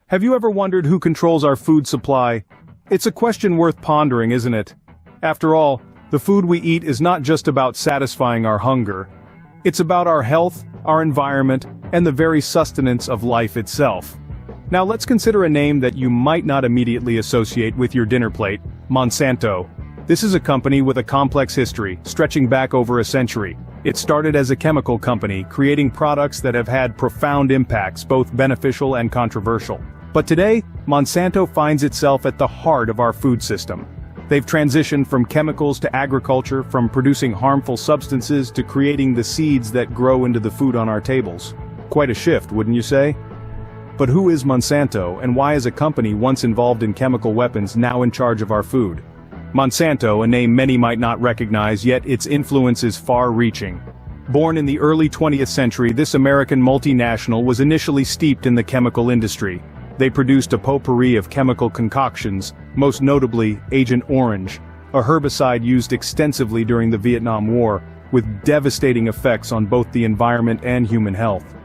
Have you ever wondered who controls our food supply? It's a question worth pondering, isn't it? After all, the food we eat is not just about satisfying our hunger. It's about our health, our environment, and the very sustenance of life itself. Now let's consider a name that you might not immediately associate with your dinner plate: Monsanto. This is a company with a complex history, stretching back over a century. It started as a chemical company, creating products that have had profound impacts, both beneficial and controversial. But today, Monsanto finds itself at the heart of our food system. They've transitioned from chemicals to agriculture, from producing harmful substances to creating the seeds that grow into the food on our tables. Quite a shift, wouldn't you say? But who is Monsanto, and why is a company once involved in chemical weapons now in charge of our food? Monsanto, a name many might not recognize, yet its influence is far-reaching. Born in the early 20th century, this American multinational was initially steeped in the chemical industry. They produced a potpourri of chemical concoctions, most notably Agent Orange, a herbicide used extensively during the Vietnam War, with devastating effects on both the environment and human health.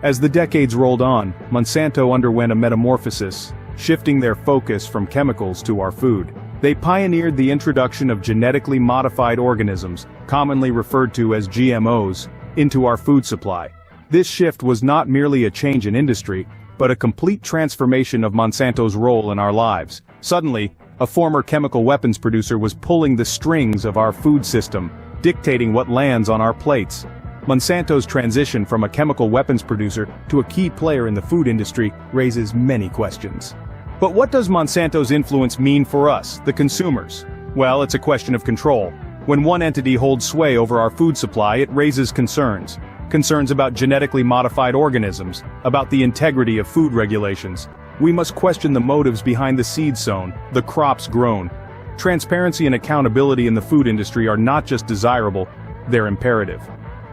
As the decades rolled on, Monsanto underwent a metamorphosis, shifting their focus from chemicals to our food. They pioneered the introduction of genetically modified organisms, commonly referred to as GMOs, into our food supply. This shift was not merely a change in industry, but a complete transformation of Monsanto's role in our lives. Suddenly, a former chemical weapons producer was pulling the strings of our food system, dictating what lands on our plates. Monsanto's transition from a chemical weapons producer to a key player in the food industry raises many questions. But what does Monsanto's influence mean for us, the consumers? Well, it's a question of control. When one entity holds sway over our food supply, it raises concerns. Concerns about genetically modified organisms, about the integrity of food regulations. We must question the motives behind the seeds sown, the crops grown. Transparency and accountability in the food industry are not just desirable, they're imperative.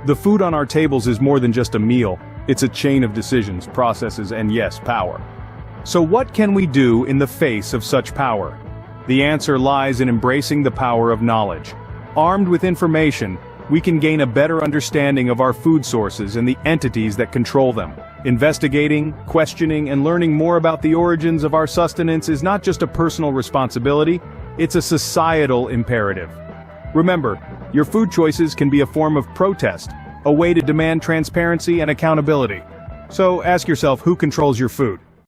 The food on our tables is more than just a meal, it's a chain of decisions, processes, and yes, power. So what can we do in the face of such power? The answer lies in embracing the power of knowledge. Armed with information, we can gain a better understanding of our food sources and the entities that control them. Investigating, questioning, and learning more about the origins of our sustenance is not just a personal responsibility, it's a societal imperative. Remember, your food choices can be a form of protest, a way to demand transparency and accountability. So ask yourself, who controls your food?